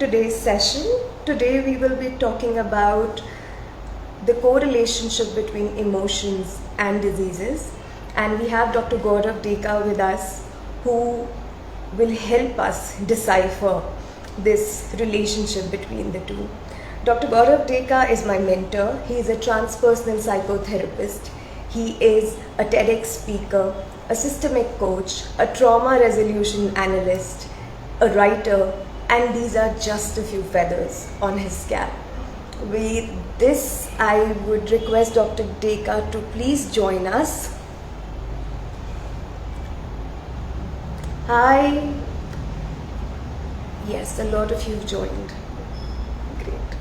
today's session. Today we will be talking about the correlationship between emotions and diseases, and we have Dr. Deka with us, who will help us decipher this relationship between the two. Dr. Deka is my mentor. He is a transpersonal psychotherapist. He is a TEDx speaker, a systemic coach, a trauma resolution analyst, a writer, and these are just a few feathers on his cap. With this, I would request Dr. Deka to please join us. Hi. Yes, a lot of you joined. Great.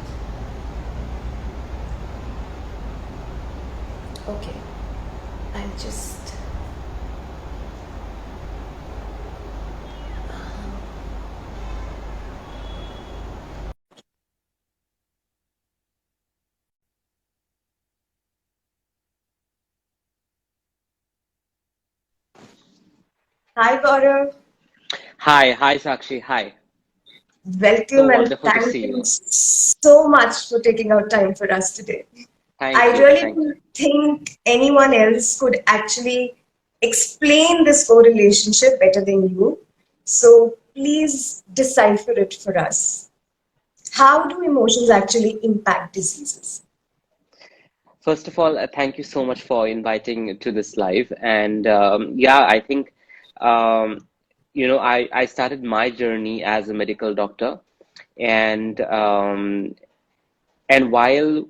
Okay. I'll just... Hi, Gaurav. Hi, Sakshi. Hi. So Welcome and wonderful to thank see you you. so much for taking out time for us today. I Thank you. really Thank don't think anyone else could actually explain this correlationship better than you. So please decipher it for us. How do emotions actually impact diseases? First of all, thank you so much for inviting to this live. And yeah, I think I started my journey as a medical doctor, and while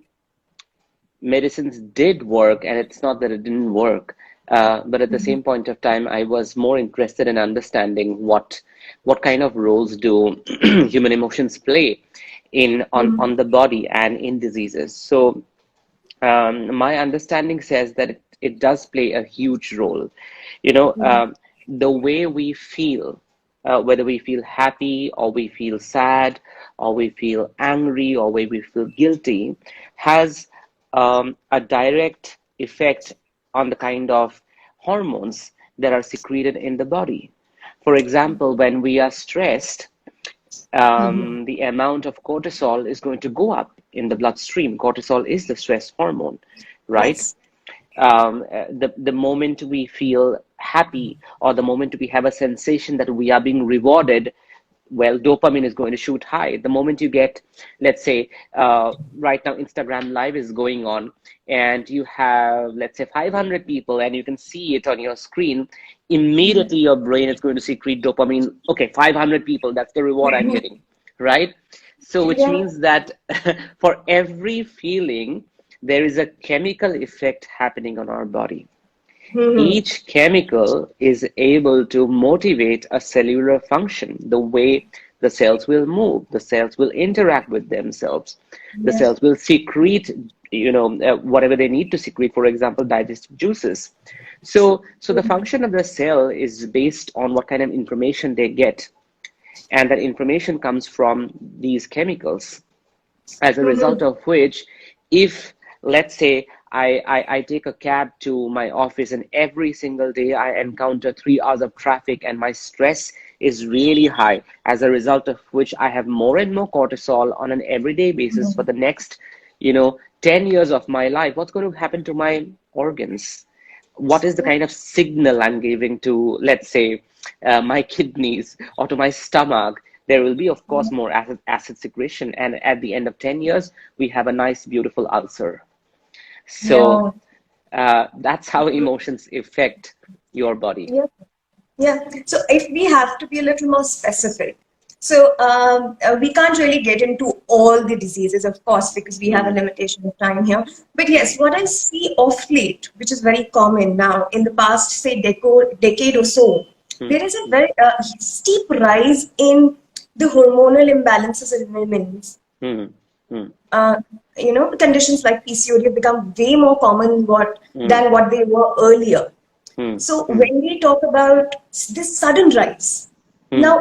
medicines did work, and it's not that it didn't work, but at the same point of time, I was more interested in understanding what kind of roles do human emotions play in on the body and in diseases. So my understanding says that it does play a huge role. You know, the way we feel, whether we feel happy or we feel sad or we feel angry or we feel guilty, has a direct effect on the kind of hormones that are secreted in the body. For example, when we are stressed, the amount of cortisol is going to go up in the bloodstream. Cortisol is the stress hormone, right? Yes. The moment we feel happy or the moment we have a sensation that we are being rewarded, well, dopamine is going to shoot high. The moment you get, let's say, right now Instagram Live is going on, and you have, let's say, 500 people, and you can see it on your screen, immediately your brain is going to secrete dopamine. Okay, 500 people, that's the reward I'm getting, right? So, which Yeah. means that for every feeling, there is a chemical effect happening on our body. Each chemical is able to motivate a cellular function, the way the cells will move, the cells will interact with themselves, the Yeah. cells will secrete, whatever they need to secrete, for example, digestive juices. So the function of the cell is based on what kind of information they get, and that information comes from these chemicals, as a result of which, if, let's say, I take a cab to my office, and every single day I encounter 3 hours of traffic and my stress is really high, as a result of which I have more and more cortisol on an everyday basis for the next 10 years of my life, what's going to happen to my organs? What is the kind of signal I'm giving to, let's say, my kidneys or to my stomach? There will be, of course, more acid secretion. And at the end of 10 years, we have a nice, beautiful ulcer. So Yeah. that's how emotions affect your body. Yeah. Yeah. So if we have to be a little more specific, so we can't really get into all the diseases, of course, because we have a Hmm. limitation of time here. But yes, Right. what I see of late, which is very common now, in the past, say, decade or so, Hmm. there is a very steep rise in the hormonal imbalances in women. Hmm. Hmm. uh, Conditions like PCOD have become way more common Hmm. than what they were earlier. Hmm. So Hmm. when we talk about this sudden rise, Hmm. now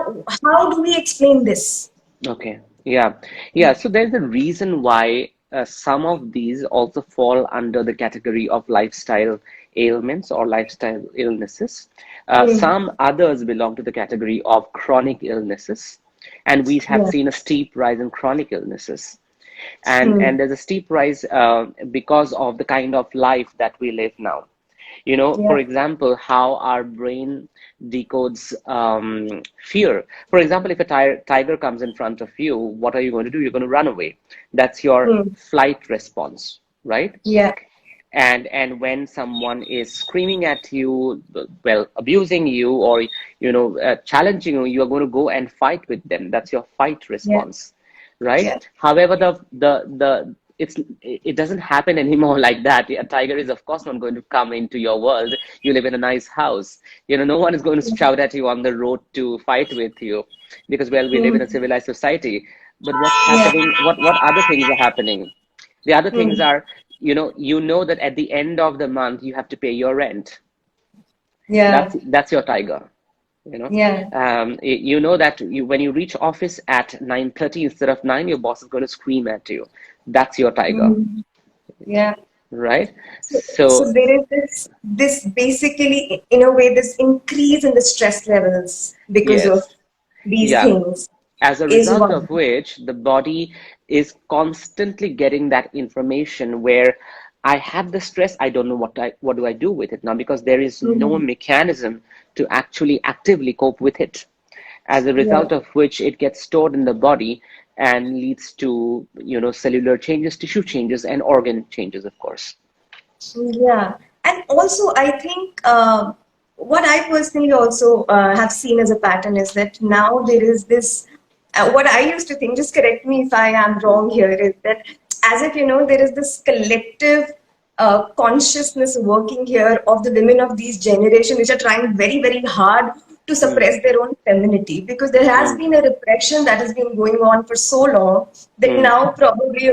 how do we explain this? Okay. Yeah. Yeah. So there's a reason why some of these also fall under the category of lifestyle ailments or lifestyle illnesses. Hmm. Some others belong to the category of chronic illnesses. And we have Yeah. seen a steep rise in chronic illnesses. Hmm. And there's a steep rise because of the kind of life that we live now. For Yeah. example, how our brain decodes fear. For example, if a tiger comes in front of you, what are you going to do? You're going to run away. That's your Hmm. flight response, right? Yeah. And when someone is screaming at you, well, abusing you, or challenging you, you are going to go and fight with them. That's your fight Yeah. response, right? Yeah. However, it doesn't happen anymore like that. A tiger is of course not going to come into your world. You live in a nice house. No one is going to shout at you on the road to fight with you, because, well, we live in a Hmm. civilized society. But what's Yeah. happening? What other things are happening? The other things Hmm. are, that at the end of the month you have to pay your rent. Yeah. That's your tiger. You know, Yeah. you know that when you reach office at 9:30 instead of 9, your boss is going to scream at you. That's your tiger, Hmm. Yeah. right? So So there is this basically, in a way, this increase in the stress levels because of yes, these yeah. things As a is result one. of which, the body is constantly getting that information where I have the stress, I don't know what do I do with it now, because there is no Mhm. mechanism to actually actively cope with it. As a Yeah. result of which, it gets stored in the body and leads to cellular changes, tissue changes, and organ changes, of course. Yeah, and also I think what I personally also have seen as a pattern is that now there is this. What I used to think, just correct me if I am wrong here, is that as if there is this collective consciousness working here of the women of these generation, which are trying very, very hard to Mm, suppress their own femininity, because there has mm, been a repression that has been going on for so long that mm. now probably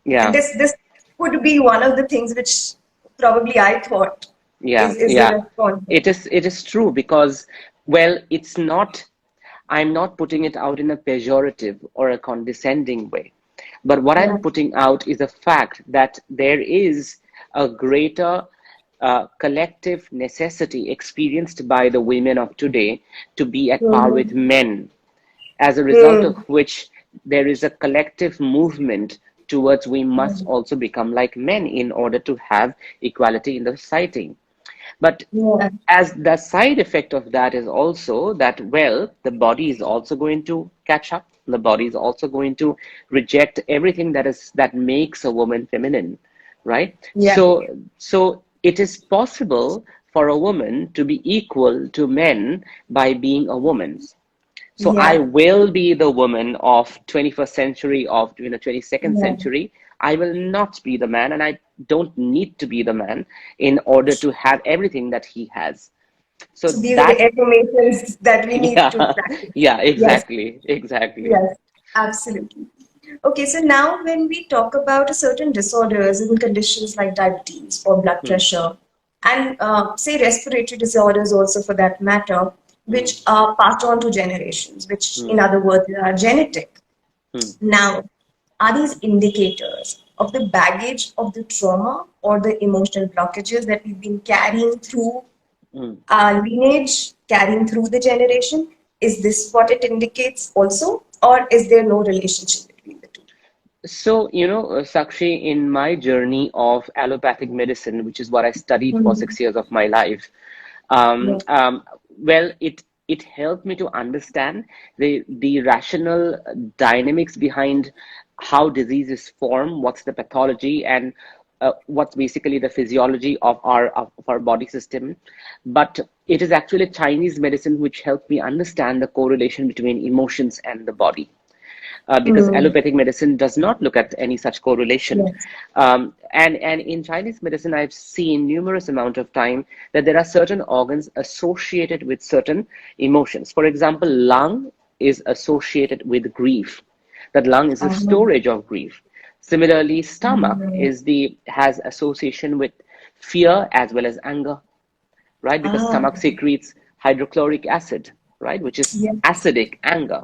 Yeah, this could be one of the things which probably I thought yeah, is the yeah. response. It is true because, well, it's not. I'm not putting it out in a pejorative or a condescending way. But what I'm Yeah. putting out is a fact that there is a greater collective necessity experienced by the women of today to be at par with Mm-hmm. men, as a result of Mm. which there is a collective movement towards we must also become like men in order to have equality in the society. But Yeah. as the side effect of that is also that, well, the body is also going to catch up. The body is also going to reject everything that makes a woman feminine, right? Yeah. So it is possible for a woman to be equal to men by being a woman. So I Yeah. will be the woman of 21st century, of 22nd Yeah. century. I will not be the man, and I don't need to be the man in order to have everything that he has. So So these are the that, affirmations that we need to yeah, practice. yeah, Yes. exactly, exactly. Yes. Absolutely. Okay, so now when we talk about certain disorders and conditions like diabetes or blood Hmm, pressure, and say respiratory disorders also for that matter, hmm, which are passed on to generations, which hmm, in other words are genetic. hmm. Now, are these indicators of the baggage of the trauma or the emotional blockages that we've been carrying through Hmm. our lineage, carrying through the generation? Is this what it indicates also, or is there no relationship between the two? So, Sakshi, in my journey of allopathic medicine, which is what I studied for Mhm. 6 years of my life, um, Yeah. um, well, it helped me to understand the rational dynamics behind how diseases form, what's the pathology, and what's basically the physiology of our body system. But it is actually Chinese medicine which helped me understand the correlation between emotions and the body, because Mm. allopathic medicine does not look at any such correlation. Yes. And in Chinese medicine, I've seen numerous amount of time that there are certain organs associated with certain emotions. For example, lung is associated with grief. That lung is a Uh-huh. storage of grief. Similarly, stomach Mm. has association with fear as well as anger, right? Because Ah, stomach secretes hydrochloric acid, right, which is yes. acidic anger.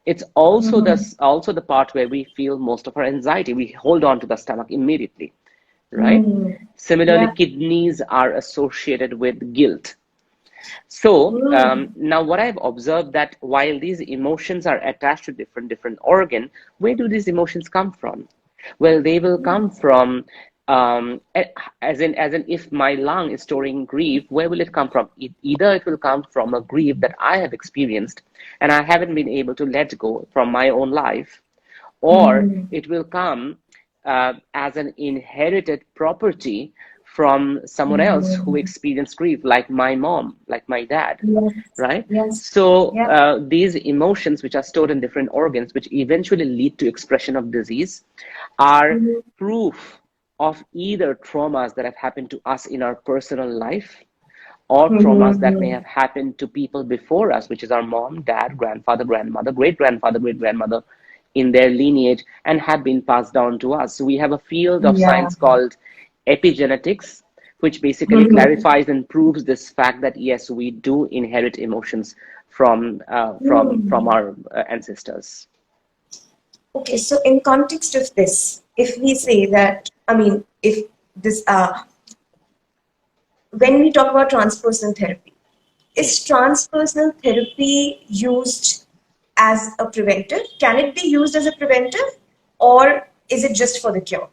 It's also Mm. the part where we feel most of our anxiety. We hold on to the stomach immediately, right? Mm. Similarly, Yeah. kidneys are associated with guilt. So Mm. now what I've observed, that while these emotions are attached to different organ, where do these emotions come from? Well, they will come from, as in if my lung is storing grief, where will it come from? Either it will come from a grief that I have experienced and I haven't been able to let go from my own life, or Mm. it will come as an inherited property from someone else who Mm. experienced grief, like my mom, like my dad, Yes, right? yes, So yeah. these emotions, which are stored in different organs, which eventually lead to expression of disease, are Mhm. proof of either traumas that have happened to us in our personal life, or traumas that may Mhm. have happened to people before us, which is our mom, dad, grandfather, grandmother, great grandfather, great grandmother, in their lineage, and have been passed down to us. So we have a field of Yeah. science called epigenetics, which basically Mhm. clarifies and proves this fact that yes, we do inherit emotions from Mm. our ancestors. Okay, so in context of this, if we say that, I mean, if this, when we talk about transpersonal therapy, is transpersonal therapy used as a preventive? Can it be used as a preventive, or is it just for the cure?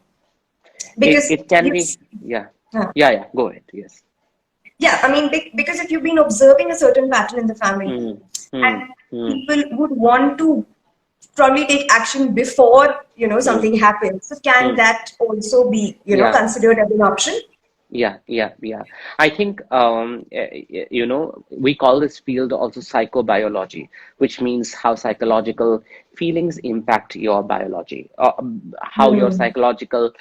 It Because it can you, be, yeah, uh, yeah. Go ahead. Yes. yeah, I mean, because if you've been observing a certain pattern in the family, Hmm. Hmm. and Hmm. people would want to probably take action before Hmm. something happens, so can Hmm. that also be Yeah. considered as an option? Yeah. I think, we call this field also psychobiology, which means how psychological feelings impact your biology, how your Hmm. psychological,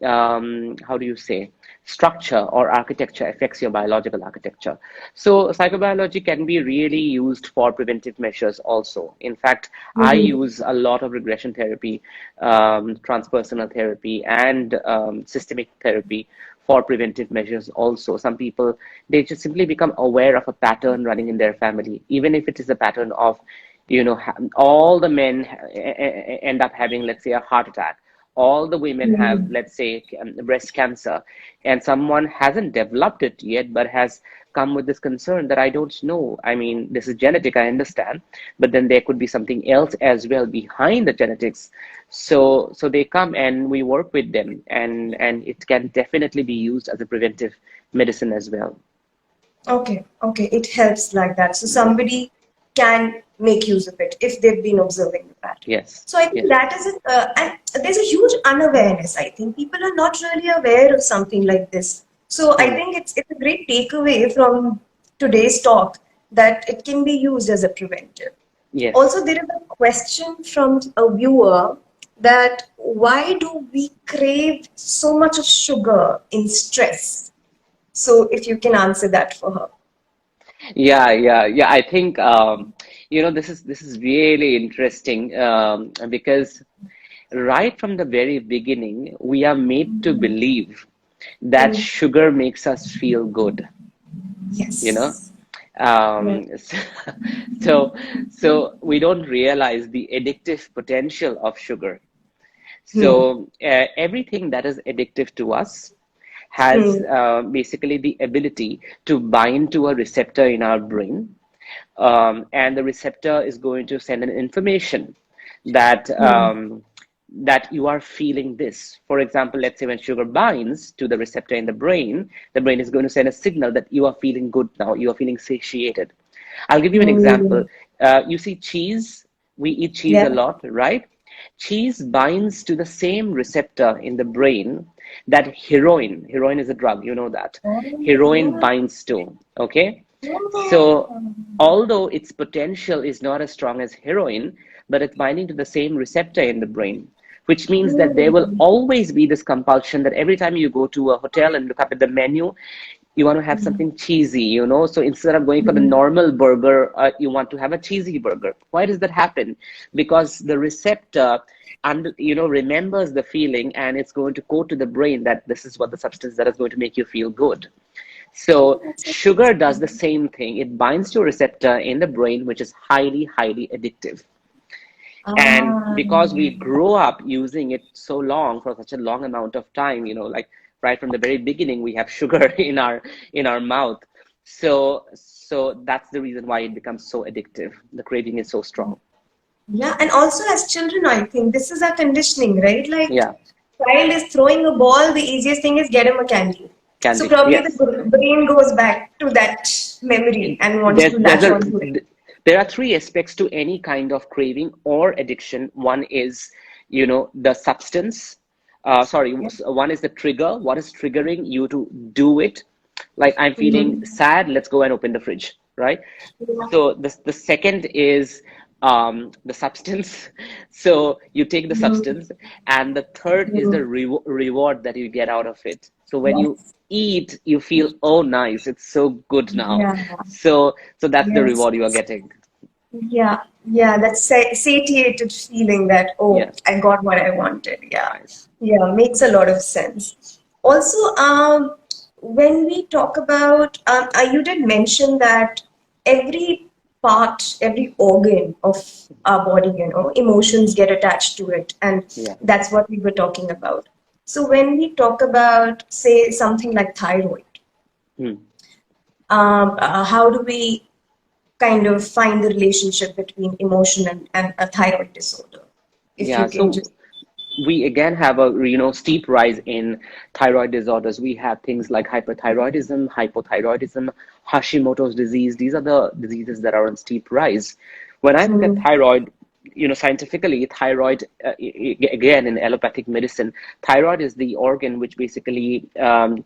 how do you say, structure or architecture affects your biological architecture. So psychobiology can be really used for preventive measures also. In fact, I Hmm. use a lot of regression therapy, transpersonal therapy, and systemic therapy for preventive measures also. Some people, they just simply become aware of a pattern running in their family, even if it is a pattern of, all the men end up having, let's say, a heart attack. All the women have, Hmm. let's say, breast cancer, and someone hasn't developed it yet, but has come with this concern that I don't know. I mean, this is genetic, I understand, but then there could be something else as well behind the genetics. So they come and we work with them, and it can definitely be used as a preventive medicine as well. Okay, okay, it helps like that. So Yeah. somebody can make use of it if they've been observing the pattern. Yes. So I think Yes. that is it. And there's a huge unawareness. I think people are not really aware of something like this. So I Hmm. think it's a great takeaway from today's talk that it can be used as a preventive. Yes. Also, there is a question from a viewer that why do we crave so much of sugar in stress? So if you can answer that for her. Yeah. I think, this is really interesting, because right from the very beginning, we are made to believe that Mm. sugar makes us feel good, you know. Yes. Yes. Um, so, so we don't realize the addictive potential of sugar. Hmm. So everything that is addictive to us has Hmm. basically the ability to bind to a receptor in our brain, and the receptor is going to send an information that Hmm. that you are feeling this. For example, let's say when sugar binds to the receptor in the brain is going to send a signal that you are feeling good now, you are feeling satiated. I'll give you an example. Hmm. You see cheese, we eat cheese a Yeah. lot, right? Cheese binds to the same receptor in the brain that heroin is a drug, you know that. Heroin Oh, binds to, okay? So yeah. although its potential is not as strong as heroin, but it's binding to the same receptor in the brain, which means that there will Hmm. always be this compulsion that every time you go to a hotel and look up at the menu, you want to have something cheesy, So instead of going for the Hmm. normal burger, you want to have a cheesy burger. Why does that happen? Because the receptor, and remembers the feeling, and it's going to code to the brain that this is what the substance that is going to make you feel good. Oh, So that's sugar does the interesting. same thing. It binds to a receptor in the brain, which is highly addictive. And Ah. because we grow up using it so long, for such a long amount of time, like right from the very beginning, we have sugar in our mouth. So that's the reason why it becomes so addictive. The craving is so strong. Yeah, and also as children, I think this is our conditioning, right? Like, Yeah, child is throwing a ball, the easiest thing is get him a candy. So candy. probably the Yes. brain goes back to that memory and wants to There's latch onto it. there are three aspects to any kind of craving or addiction. One is, the substance. Sorry, Yeah. one is the trigger. What is triggering you to do it? Like, I'm feeling Mm-hmm. sad. Let's go and open the fridge, right? Yeah. So the second is the substance. So you take the Mm-hmm. substance, and the third is the Mm-hmm. reward that you get out of it. So when you Yes. eat, you feel, oh, nice, it's so good now. Yeah. So that's the Yes. reward you are getting. Yeah. Yeah. That satiated feeling that, oh, Yes, I got what I wanted. Yeah. nice. Yeah. Makes a lot of sense. Also, when we talk about, you did mention that every part, every organ of our body, emotions get attached to it, and Yeah. that's what we were talking about. So when we talk about, say, something like thyroid, Hmm. how do we kind of find the relationship between emotion and a thyroid disorder? If Yeah. you can So just. we again have a steep rise in thyroid disorders. We have things like hyperthyroidism, hypothyroidism, Hashimoto's disease. These are the diseases that are on steep rise. When I look at Mm, thyroid, scientifically, thyroid, again, in allopathic medicine, thyroid is the organ which basically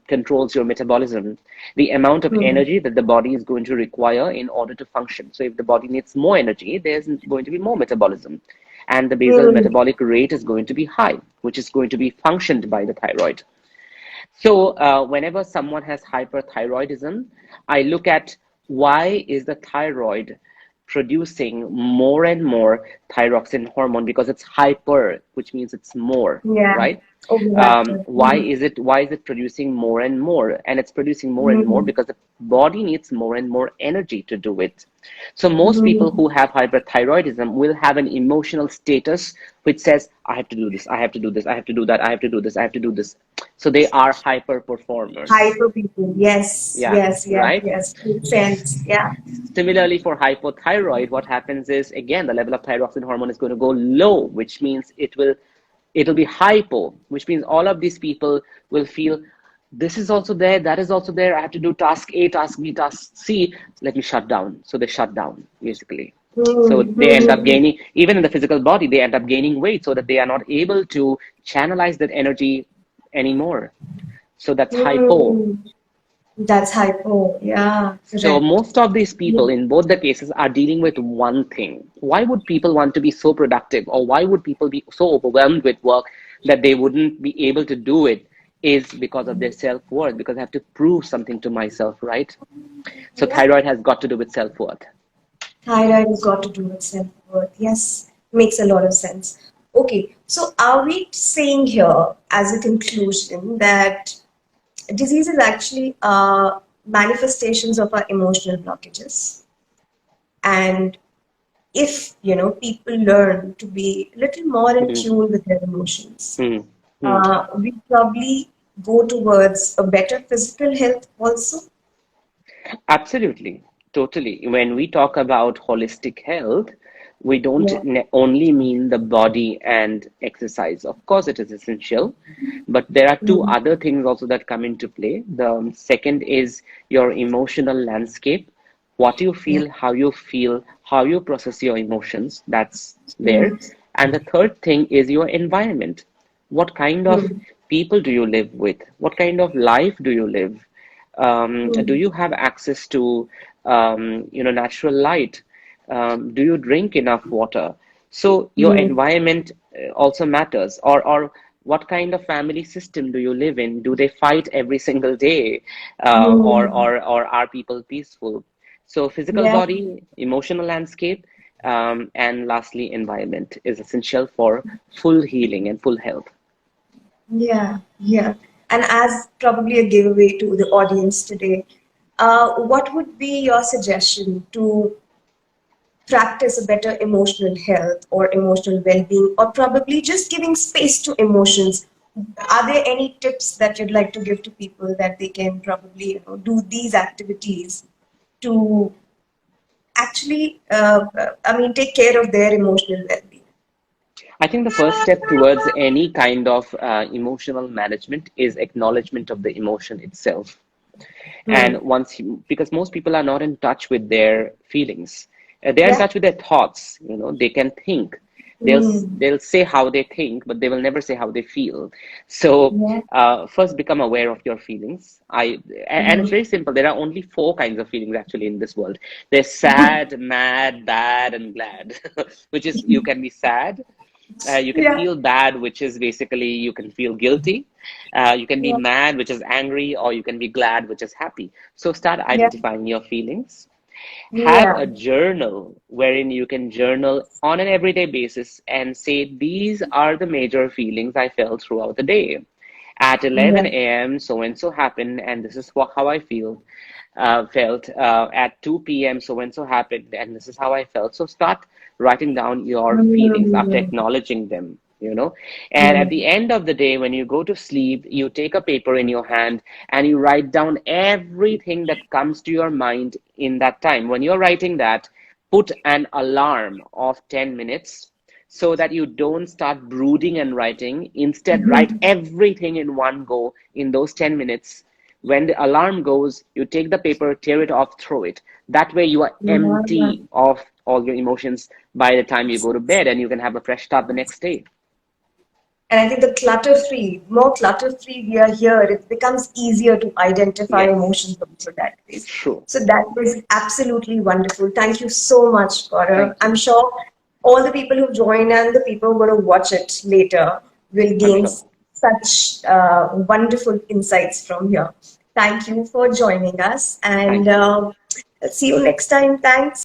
controls your metabolism, the amount of mm, energy that the body is going to require in order to function. So if the body needs more energy, there's going to be more metabolism, and the basal mm, metabolic rate is going to be high, which is going to be functioned by the thyroid. So whenever someone has hyperthyroidism, I look at why is the thyroid producing more and more thyroxine hormone, because it's hyper, which means it's more, yeah, right? overactive. Why is it producing more and more? And it's producing more and more Mm, because the body needs more and more energy to do it. So most people mm. who have hyperthyroidism will have an emotional status which says, I have to do this, I have to do this, I have to do that, I have to do this, I have to do this. So they are hyper performers. Hyper people. Yes, Yeah, yes, yes, right? yes. Makes sense. Yeah. Similarly, for hypothyroid, what happens is, again, the level of thyroxine hormone is going to go low, which means it'll be hypo, which means all of these people will feel, this is also there, that is also there, I have to do task A, task B, task C, let me shut down. So they shut down, basically. So Mm, they end up mm, gaining, even in the physical body, they end up gaining weight so that they are not able to channelize that energy anymore. So that's hypo. mm. That's hypo. Yeah, So correct. most of these people in both the cases are dealing with one thing. Why would people want to be so productive, or why would people be so overwhelmed with work that they wouldn't be able to do it? Is because of their self-worth, because I have to prove something to myself, right? So Yeah. thyroid has got to do with self-worth. Thyroid has got to do with self-worth. Yes, makes a lot of sense. Okay, so are we saying here as a conclusion that diseases actually are manifestations of our emotional blockages? And if, people learn to be a little more in Hmm. tune with their emotions, Hmm. Hmm. we probably go towards a better physical health also. Absolutely, totally. When we talk about holistic health, we don't Yeah. only mean the body and exercise. Of course, it is essential, but there are two Mm, other things also that come into play. The second is your emotional landscape, what yeah. you feel, how you process your emotions. That's there. Mm, And the third thing is your environment. What kind of mm, people do you live with? What kind of life do you live? Do mm, you have access to natural light? Do you drink enough water? So your mm, environment also matters. Or what kind of family system do you live in? Do they fight every single day, mm. or are people peaceful? So physical Yeah. body, emotional landscape, and lastly, environment is essential for full healing and full health. Yeah, yeah. And as probably a giveaway to the audience today, what would be your suggestion to practice a better emotional health or emotional well-being, or probably just giving space to emotions? Are there any tips that you'd like to give to people that they can probably, do these activities to actually, take care of their emotional well-being? I think the first step towards any kind of emotional management is acknowledgement of the emotion itself. Hmm. And because most people are not in touch with their feelings, they're in Yeah. touch with their thoughts. They can think, Hmm. they'll say how they think, but they will never say how they feel. So Yeah. first become aware of your feelings. And it's Hmm. very simple. There are only four kinds of feelings actually in this world. There's sad, mad, bad, and glad. Which is, you can be sad, you can Yeah. feel bad, which is basically you can feel guilty. You can be Yeah. mad, which is angry, or you can be glad, which is happy. So start Yeah. identifying your feelings. Have Yeah. a journal wherein you can journal on an everyday basis and say, these are the major feelings I felt throughout the day. At Yeah. 11 a.m., so and so happened, and this is how I felt. At 2 p.m., so and so happened, and this is how I felt. So start writing down your feelings after Hmm. acknowledging them. And at the Hmm. end of the day, when you go to sleep, you take a paper in your hand and you write down everything that comes to your mind in that time. When you're writing that, put an alarm of 10 minutes so that you don't start brooding and writing. Instead, write everything in one go in those 10 minutes. When the alarm goes, you take the paper, tear it off, throw it. That way, you are Yeah. empty of all your emotions by the time you go to bed, and you can have a fresh start the next day. And I think the more clutter free we are here, it becomes easier to identify Yes, emotions also that way. true. So that was absolutely wonderful. Thank you so much, Gaurav. Thank I'm you. sure all the people who join and the people who are going to watch it later will I'm gain sure. such wonderful insights from here. Thank you for joining us, and Thank you. see you next time. Thanks.